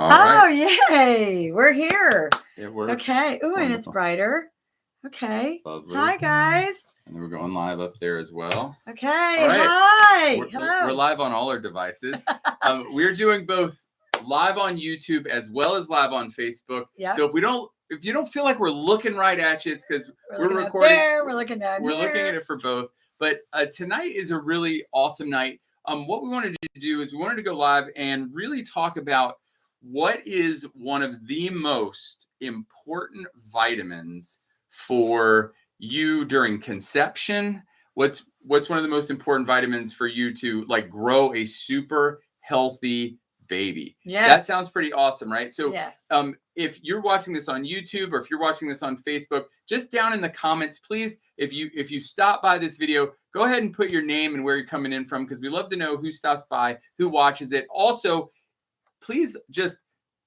All Oh, right. yay. We're here. It works. Okay. Ooh, and it's Wonderful. brighter. Okay. Lovely. Hi, guys. And then we're going live up there as well. Okay. All right. Hi. We're Hello. live on all our devices. We're doing both live on YouTube as well as live on Facebook. Yep. So if you don't feel like we're looking right at you, it's because we're looking recording. Up there, we're looking down We're here. looking at it for both. But tonight is a really awesome night. What we wanted to do is we wanted to go live and really talk about what is one of the most important vitamins for you during conception. What's one of the most important vitamins for you to like grow a super healthy baby? Yes. That sounds pretty awesome, right? So yes. If you're watching this on YouTube or if you're watching this on Facebook, just down in the comments, please, if you stop by this video, go ahead and put your name and where you're coming in from, because we love to know who stops by, who watches it. Also, please just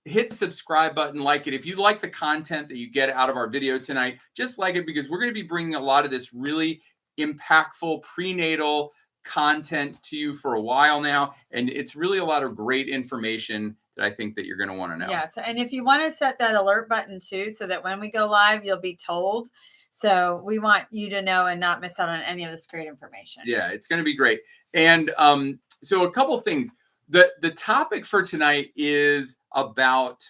hit the subscribe button, like it. If you like the content that you get out of our video tonight, just like it, because we're going to be bringing a lot of this really impactful prenatal content to you for a while now. And it's really a lot of great information that I think that you're going to want to know. Yes. And if you want to set that alert button too, so that when we go live, you'll be told. So we want you to know and not miss out on any of this great information. Yeah, it's going to be great. And so a couple things. The topic for tonight is about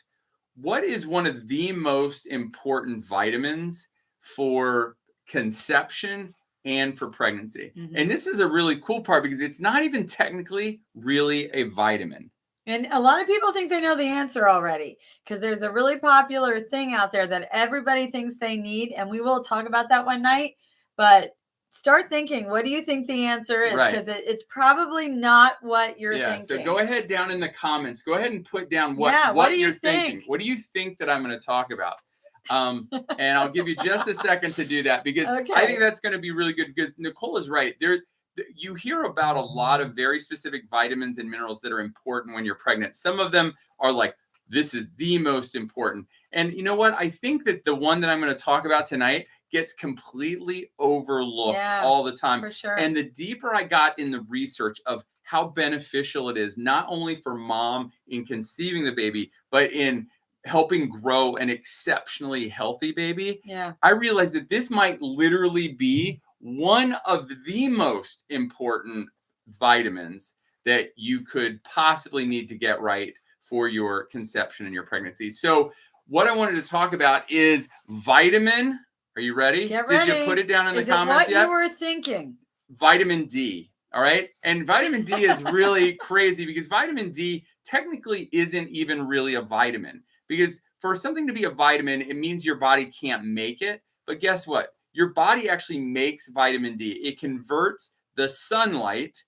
what is one of the most important vitamins for conception and for pregnancy. Mm-hmm. And this is a really cool part because it's not even technically really a vitamin. And a lot of people think they know the answer already, because there's a really popular thing out there that everybody thinks they need. And we will talk about that one night. But start thinking, what do you think the answer is? Because it's probably not what you're thinking. So go ahead down in the comments. Go ahead and put down what do you're you thinking. What do you think that I'm going to talk about? And I'll give you just a second to do that, because I think that's going to be really good, because Nicole is right. You hear about a lot of very specific vitamins and minerals that are important when you're pregnant. Some of them are like, this is the most important. And you know what? I think that the one that I'm going to talk about tonight gets completely overlooked all the time. For sure. And the deeper I got in the research of how beneficial it is, not only for mom in conceiving the baby, but in helping grow an exceptionally healthy baby, I realized that this might literally be one of the most important vitamins that you could possibly need to get right for your conception and your pregnancy. So what I wanted to talk about is vitamin. Are you ready? Get ready. Did you put it down in the comments yet? What yet? you were thinking. Vitamin D. All right. And vitamin D is really crazy, because vitamin D technically isn't even really a vitamin, because for something to be a vitamin, it means your body can't make it. But guess what? Your body actually makes vitamin D. It converts the sunlight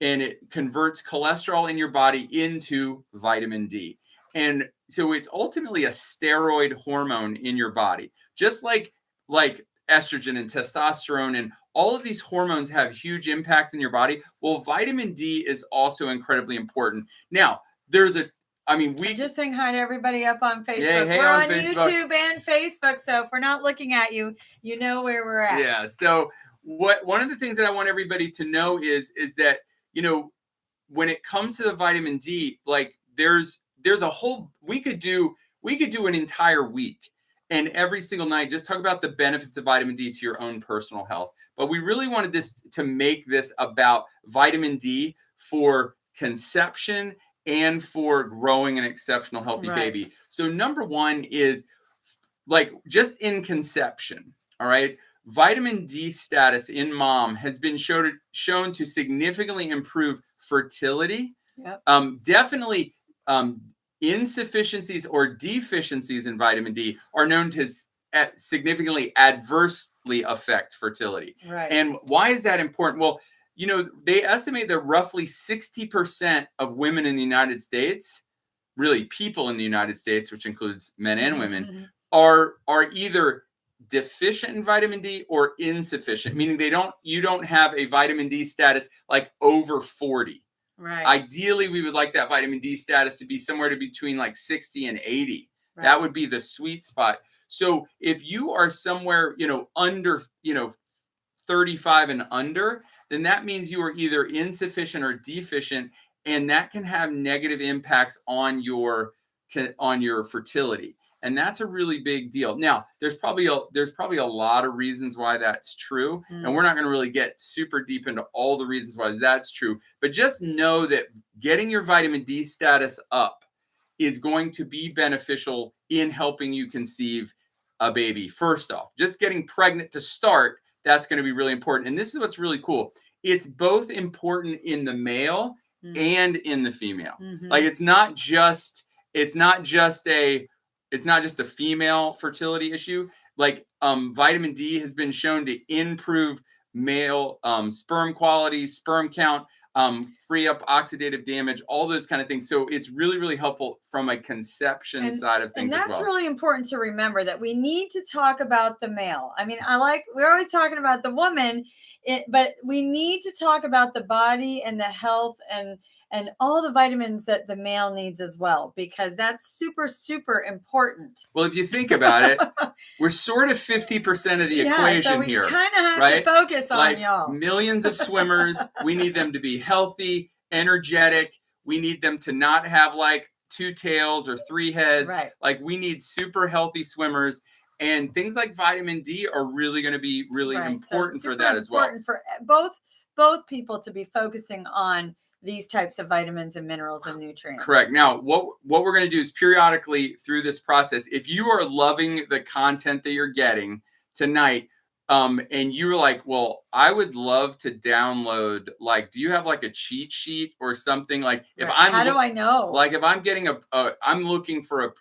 and it converts cholesterol in your body into vitamin D. And so it's ultimately a steroid hormone in your body, just like estrogen and testosterone and all of these hormones have huge impacts in your body. Well, vitamin D is also incredibly important. Now, I'm just saying hi to everybody up on Facebook. Yeah, hey, we're on Facebook. YouTube and Facebook, so if we're not looking at you, you know where we're at. Yeah. So one of the things that I want everybody to know is that, when it comes to the vitamin D, like there's a whole, we could do an entire week and every single night just talk about the benefits of vitamin D to your own personal health. But we really wanted to make this about vitamin D for conception and for growing an exceptional healthy baby. So number one is just in conception, all right, vitamin D status in mom has been shown to significantly improve fertility. Definitely insufficiencies or deficiencies in vitamin D are known to significantly adversely affect fertility. And why is that important? Well, they estimate that roughly 60% of women in the United States, really people in the United States, which includes men and women, are either deficient in vitamin D or insufficient, meaning you don't have a vitamin D status like over 40. Ideally, we would like that vitamin D status to be somewhere between like 60 and 80. That would be the sweet spot. So if you are somewhere, under, 35 and under, then that means you are either insufficient or deficient, and that can have negative impacts on your on your fertility. And that's a really big deal. Now, there's probably a lot of reasons why that's true. And we're not going to really get super deep into all the reasons why that's true. But just know that getting your vitamin D status up is going to be beneficial in helping you conceive a baby. First off, just getting pregnant to start, that's going to be really important. And this is what's really cool. It's both important in the male and in the female. Like it's not just a female fertility issue. Like vitamin D has been shown to improve male sperm quality, sperm count, free up oxidative damage, all those kind of things. So it's really, really helpful from a conception side of things as well. And that's really important to remember, that we need to talk about the male. I mean, we're always talking about the woman, but we need to talk about the body and the health and all the vitamins that the male needs as well, because that's super, super important. Well, if you think about it, we're sort of 50% of the equation so we here. Kind of have to focus on y'all. Millions of swimmers, we need them to be healthy, energetic. We need them to not have like 2 tails or 3 heads. Right. Like we need super healthy swimmers. And things like vitamin D are really going to be really important for that as well. Important for both people to be focusing on these types of vitamins and minerals and nutrients. Correct. Now, what we're going to do is periodically through this process, if you are loving the content that you're getting tonight, and you're like, well, I would love to download, like, do you have like a cheat sheet or something? Like if how do I know? Like if I'm getting I'm looking for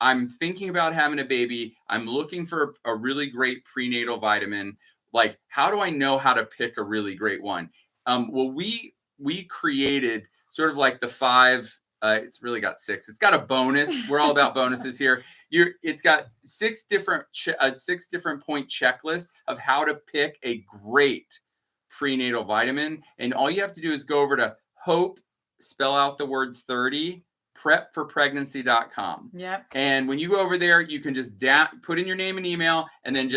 I'm thinking about having a baby. I'm looking for a really great prenatal vitamin. Like, how do I know how to pick a really great one? Well, we created sort of like the 5, it's really got 6. It's got a bonus. We're all about bonuses here. It's got 6 different point checklist of how to pick a great prenatal vitamin. And all you have to do is go over to HOPE, spell out the word 30, prepforpregnancy.com. Yep. And when you go over there, you can just put in your name and email, and then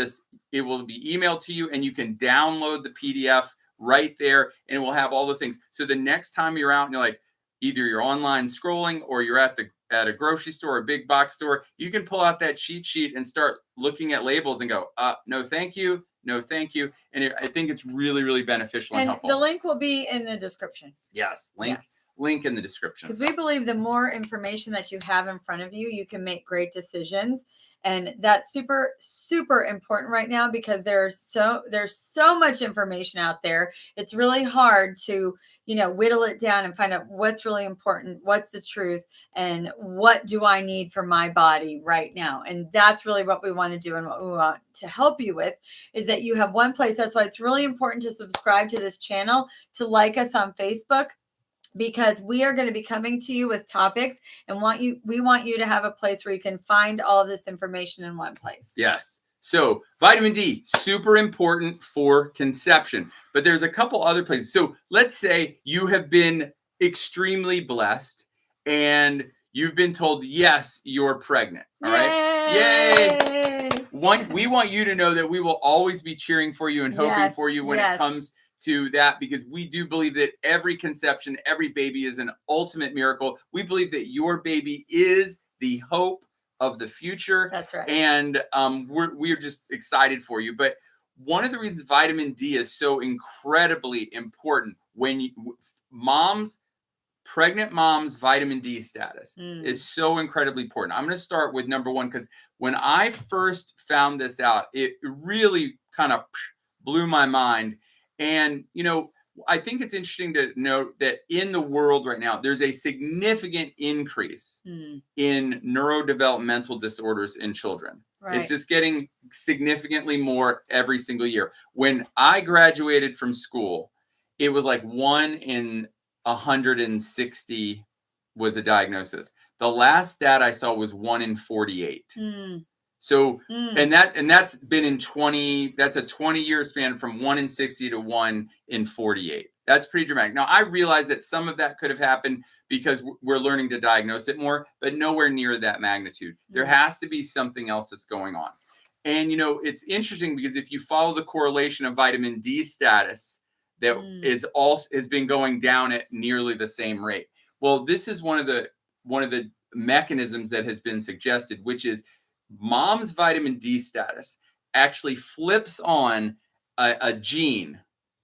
it will be emailed to you, and you can download the PDF right there, and it will have all the things. So the next time you're out and you're like, either you're online scrolling or you're at a grocery store or a big box store, you can pull out that cheat sheet and start looking at labels and go, no, thank you. No, thank you. And I think it's really, really beneficial and helpful. The link will be in the description. Yes. Link in the description. Because we believe the more information that you have in front of you, you can make great decisions. And that's super, super important right now, because there's so much information out there. It's really hard to, whittle it down and find out what's really important, what's the truth, and what do I need for my body right now. And that's really what we want to do, and what we want to help you with is that you have one place. That's why it's really important to subscribe to this channel, to like us on Facebook, because we are going to be coming to you with topics, and we want you to have a place where you can find all of this information in one place. Yes. So vitamin D, super important for conception, but there's a couple other places. So let's say you have been extremely blessed and you've been told, yes, you're pregnant. All right. Yay. We want you to know that we will always be cheering for you and hoping for you when it comes to that, because we do believe that every conception, every baby is an ultimate miracle. We believe that your baby is the hope of the future. That's right. And we're just excited for you. But one of the reasons vitamin D is so incredibly important, when pregnant moms' vitamin D status is so incredibly important. I'm going to start with number 1, because when I first found this out, it really kind of blew my mind. And, I think it's interesting to note that in the world right now, there's a significant increase in neurodevelopmental disorders in children. Right. It's just getting significantly more every single year. When I graduated from school, it was like 1 in 160 was a diagnosis. The last stat I saw was 1 in 48. So, and that's been that's a 20-year span, from 1 in 60 to 1 in 48. That's pretty dramatic. Now, I realize that some of that could have happened because we're learning to diagnose it more, but nowhere near that magnitude. There has to be something else that's going on. And, it's interesting, because if you follow the correlation of vitamin D status, that has been going down at nearly the same rate. Well, this is one of the mechanisms that has been suggested, which is mom's vitamin D status actually flips on a gene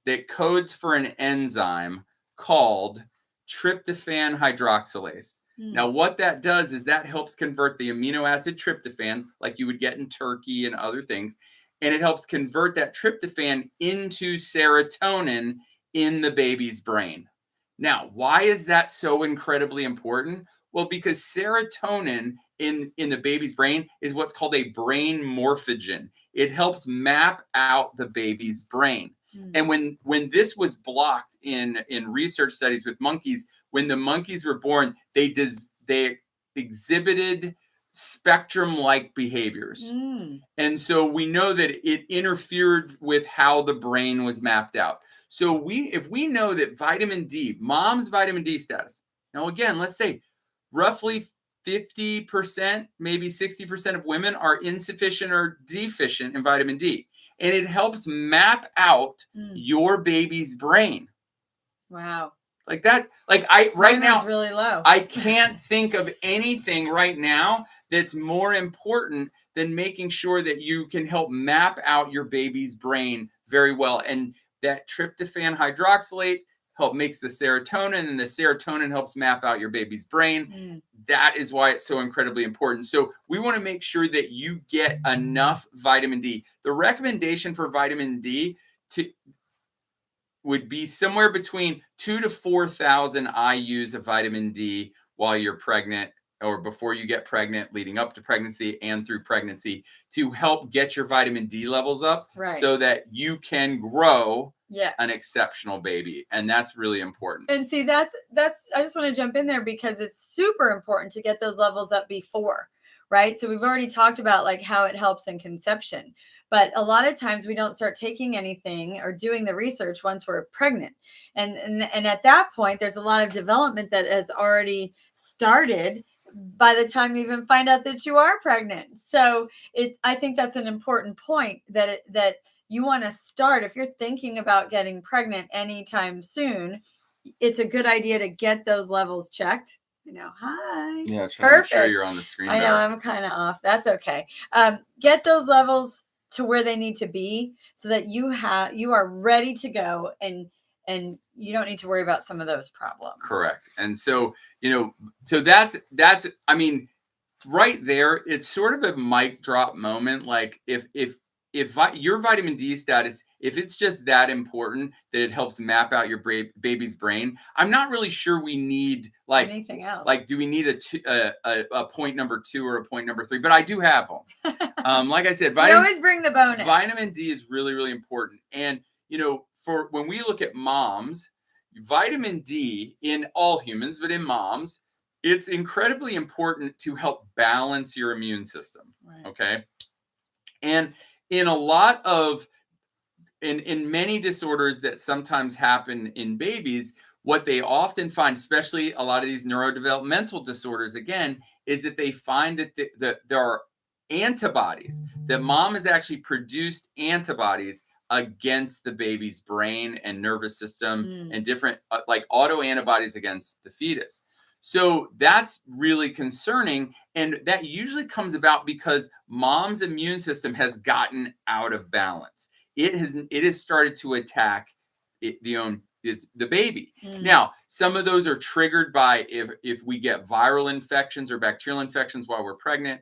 that codes for an enzyme called tryptophan hydroxylase. Now, what that does is that helps convert the amino acid tryptophan, like you would get in turkey and other things, and it helps convert that tryptophan into serotonin in the baby's brain. Now, why is that so incredibly important? Well, because serotonin in the baby's brain is what's called a brain morphogen. It helps map out the baby's brain. And when this was blocked in research studies with monkeys, when the monkeys were born, they exhibited spectrum-like behaviors. And so we know that it interfered with how the brain was mapped out. So if we know that vitamin D, mom's vitamin D status, now again, let's say roughly 50%, maybe 60% of women are insufficient or deficient in vitamin D. And it helps map out your baby's brain. Wow. Like that, like right now, really low. I can't think of anything right now that's more important than making sure that you can help map out your baby's brain very well. And that tryptophan hydroxylate makes the serotonin, and the serotonin helps map out your baby's brain. That is why it's so incredibly important. So we want to make sure that you get enough vitamin D. The recommendation for vitamin D would be somewhere between 2,000 to 4,000 IUs of vitamin D while you're pregnant, or before you get pregnant, leading up to pregnancy and through pregnancy, to help get your vitamin D levels up, so that you can grow an exceptional baby. And that's really important. And see, that's I just want to jump in there because it's super important to get those levels up before, right? So we've already talked about like how it helps in conception, but a lot of times we don't start taking anything or doing the research once we're pregnant. And at that point, there's a lot of development that has already started by the time you even find out that you are pregnant. So I think that's an important point that you want to start. If you're thinking about getting pregnant anytime soon, it's a good idea to get those levels checked. Hi. Yeah, trying to make sure you're on the screen. I know I'm kind of off. That's okay. Get those levels to where they need to be so that you are ready to go and you don't need to worry about some of those problems. Correct. And so, so that's, I mean, right there, it's sort of a mic drop moment. Like if your vitamin D status, if it's just that important that it helps map out your baby's brain, I'm not really sure we need like anything else. Like, do we need a point number 2 or a point number 3? But I do have them. Like I said, you always bring the bonus. Vitamin D is really, really important. And, for when we look at moms, vitamin D in all humans, but in moms, it's incredibly important to help balance your immune system. Right. Okay. And in a lot of, in many disorders that sometimes happen in babies, what they often find, especially a lot of these neurodevelopmental disorders, again, is that they find that there are antibodies, that mom has actually produced antibodies against the baby's brain and nervous system and different like autoantibodies against the fetus. So that's really concerning. And that usually comes about because mom's immune system has gotten out of balance. It has started to attack the baby. Now, some of those are triggered by if we get viral infections or bacterial infections while we're pregnant.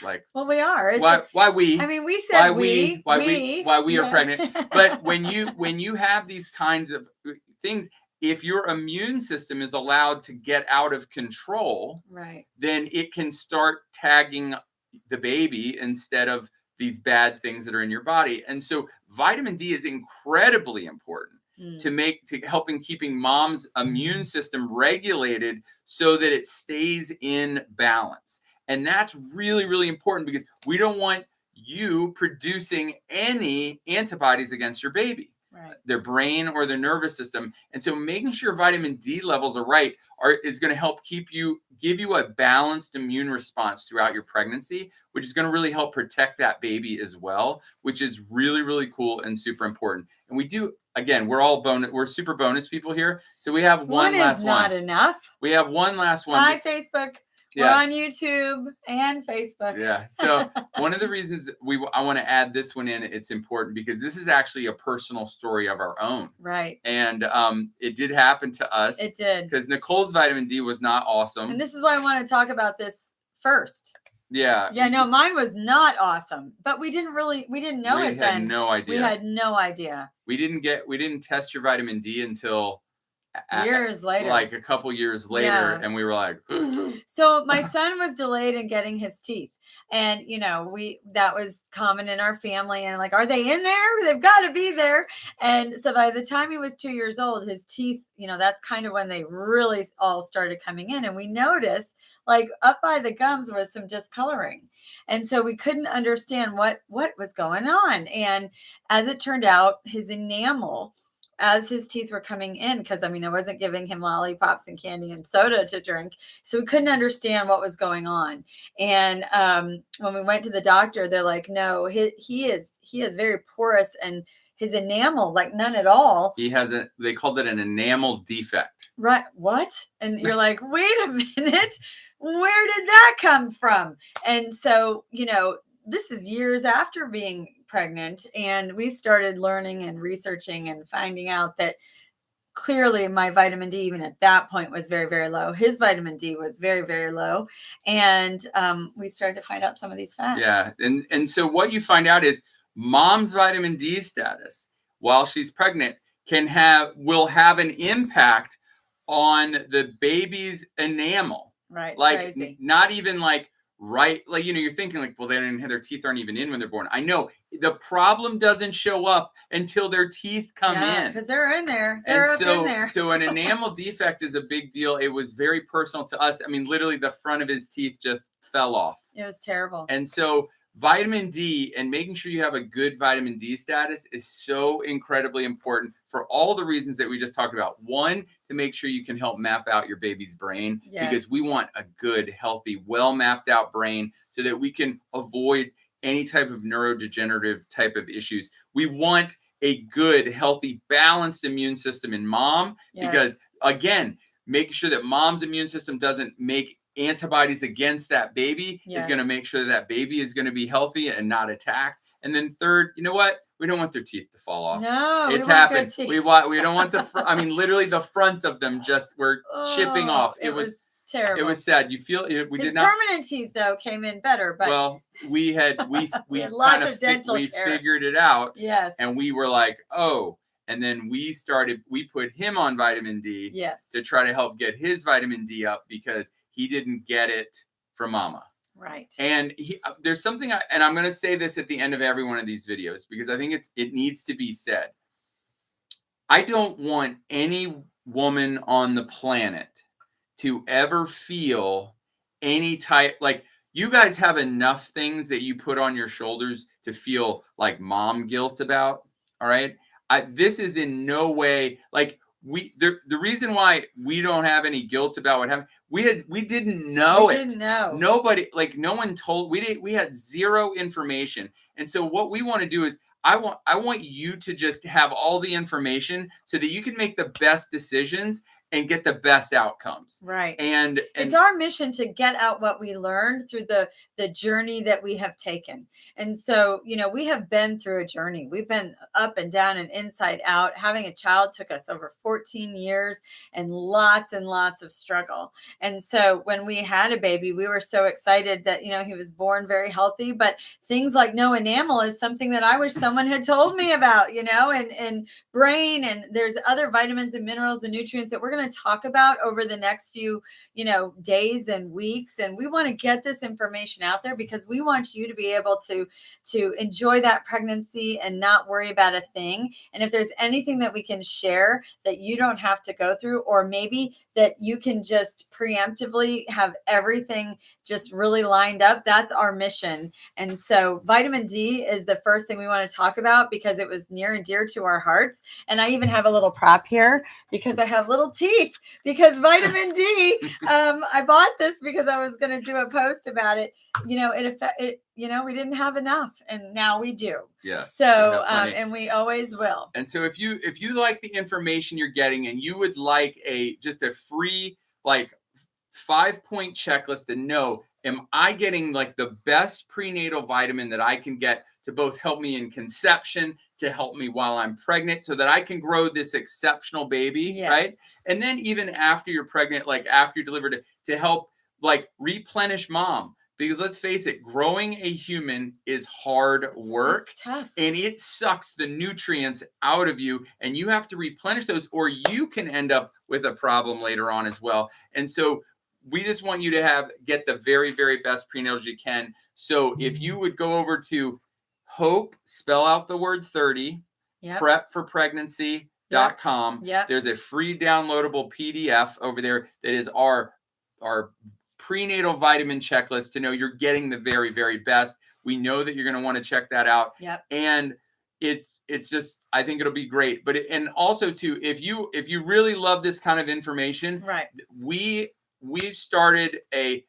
Like, well, we are. Why we? I mean, we said why we are pregnant. But when you have these kinds of things, if your immune system is allowed to get out of control, right, then it can start tagging the baby instead of these bad things that are in your body. And so vitamin D is incredibly important to helping keeping mom's immune system regulated so that it stays in balance. And that's really, really important because we don't want you producing any antibodies against your baby, their brain or their nervous system. And so making sure vitamin D levels are right is going to help give you a balanced immune response throughout your pregnancy, which is going to really help protect that baby as well, which is really, really cool and super important. And we do, again, we're super bonus people here. So we have one last is not enough. We have one last one. Hi, Facebook. Yes. We're on YouTube and Facebook. Yeah. So one of the reasons I want to add this one in, it's important because this is actually a personal story of our own. Right. And it did happen to us. It did. Because Nicole's vitamin D was not awesome. And this is why I want to talk about this first. Yeah. Yeah, no, mine was not awesome, but we didn't know it then. We had no idea. We had no idea. We didn't test your vitamin D until years later, like a couple years later. Yeah. And we were like, so my son was delayed in getting his teeth. And, that was common in our family. And like, are they in there? They've got to be there. And so by the time he was 2 years old, his teeth, that's kind of when they really all started coming in. And we noticed like up by the gums was some discoloring. And so we couldn't understand what was going on. And as it turned out, his enamel, as his teeth were coming in, because I wasn't giving him lollipops and candy and soda to drink, so we couldn't understand what was going on. And when we went to the doctor, they're like, no, he is very porous, and his enamel, like none at all. They called it an enamel defect. Right? What? And you're like, wait a minute, where did that come from? And so this is years after being pregnant, and we started learning and researching and finding out that clearly my vitamin D, even at that point, was very, very low. His vitamin D was very, very low. And we started to find out some of these facts. Yeah. And so what you find out is mom's vitamin D status while she's pregnant will have an impact on the baby's enamel. Right. Like crazy. Not even like, right, like you're thinking like, well, their teeth aren't even in when they're born. I know the problem doesn't show up until their teeth come in, because they're in there. They're up in there. So an enamel defect is a big deal. It was very personal to us. Literally the front of his teeth just fell off. It was terrible. And so vitamin D and making sure you have a good vitamin D status is so incredibly important for all the reasons that we just talked about. One, to make sure you can help map out your baby's brain, because we want a good, healthy, well mapped out brain so that we can avoid any type of neurodegenerative type of issues. We want a good, healthy, balanced immune system in mom, because again, making sure that mom's immune system doesn't make antibodies against that baby is going to make sure that baby is going to be healthy and not attacked. And then third, you know what? We don't want their teeth to fall off. No, it's happened. We don't want literally the fronts of them just were chipping off. It was terrible. It was sad. You feel His permanent teeth though came in better, but we had lots of dental care. Figured it out. Yes. And we were like, oh. And then we put him on vitamin D to try to help get his vitamin D up because he didn't get it from mama. Right. And there's something, and I'm going to say this at the end of every one of these videos because I think it needs to be said. I don't want any woman on the planet to ever feel any type, like you guys have enough things that you put on your shoulders to feel like mom guilt about. All right. This is in no way like the reason why we don't have any guilt about what happened. We didn't know. Nobody, like no one told. We had zero information. And so what we want to do is I want you to just have all the information so that you can make the best decisions and get the best outcomes. Right. And it's our mission to get out what we learned through the journey that we have taken. And so, we have been through a journey. We've been up and down and inside out. Having a child took us over 14 years and lots of struggle. And so when we had a baby, we were so excited that, he was born very healthy, but things like no enamel is something that I wish someone had told me about, and brain, and there's other vitamins and minerals and nutrients that we're going to talk about over the next few, days and weeks. And we want to get this information out there because we want you to be able to enjoy that pregnancy and not worry about a thing. And if there's anything that we can share that you don't have to go through, or maybe that you can just preemptively have everything just really lined up, that's our mission. And so vitamin D is the first thing we want to talk about because it was near and dear to our hearts. And I even have a little prop here because I have little teeth teeth because vitamin D. I bought this because I was going to do a post about it. You know, we didn't have enough, and now we do. Yeah. So, and we always will. And so if you like the information you're getting, and you would like just a free like 5-point checklist to know, am I getting like the best prenatal vitamin that I can get to both help me in conception, to help me while I'm pregnant, so that I can grow this exceptional baby, right? And then even after you're pregnant, like after you delivered, to help like replenish mom. Because let's face it, growing a human is hard work. It's tough. And it sucks the nutrients out of you, and you have to replenish those, or you can end up with a problem later on as well. And so we just want you to get the very, very best prenatals you can. So if you would go over to HOPE, spell out the word 30, prepforpregnancy.com. There's a free downloadable PDF over there that is our prenatal vitamin checklist to know you're getting the very, very best. We know that you're going to want to check that out. And it's just, I think it'll be great. But and also too, if you really love this kind of information, we've started a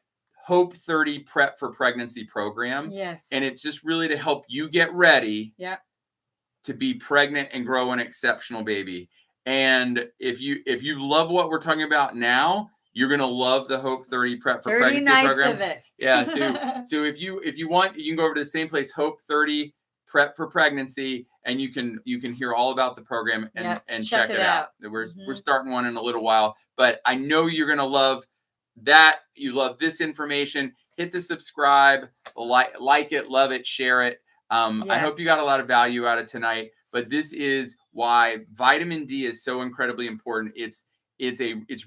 HOPE 30 Prep for Pregnancy program. And it's just really to help you get ready to be pregnant and grow an exceptional baby. And if you love what we're talking about now, you're going to love the HOPE 30 Prep for Pregnancy program. 30 nights of it. Yeah. So if you want, you can go over to the same place, HOPE 30 Prep for Pregnancy, and you can hear all about the program and check it out. We're starting one in a little while, but I know you're going to love that. You love this information. Hit the subscribe, like it, love it, share it. I hope you got a lot of value out of tonight, but this is why vitamin D is so incredibly important. It's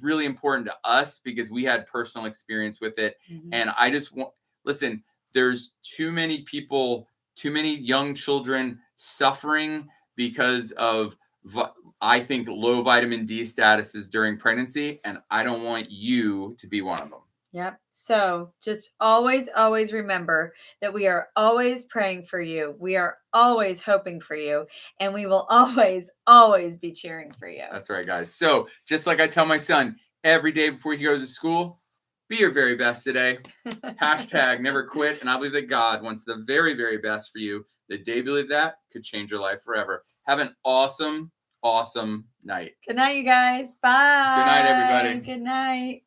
really important to us because we had personal experience with it. And I just listen, there's too many people, too many young children suffering because of, I think, low vitamin D statuses during pregnancy. And I don't want you to be one of them. So just always, always remember that we are always praying for you. We are always hoping for you. And we will always, always be cheering for you. That's right, guys. So just like I tell my son every day before he goes to school, be your very best today. Hashtag never quit. And I believe that God wants the very, very best for you. The day you believe that could change your life forever. Have an awesome, awesome night. Good night, you guys. Bye. Good night, everybody. Good night.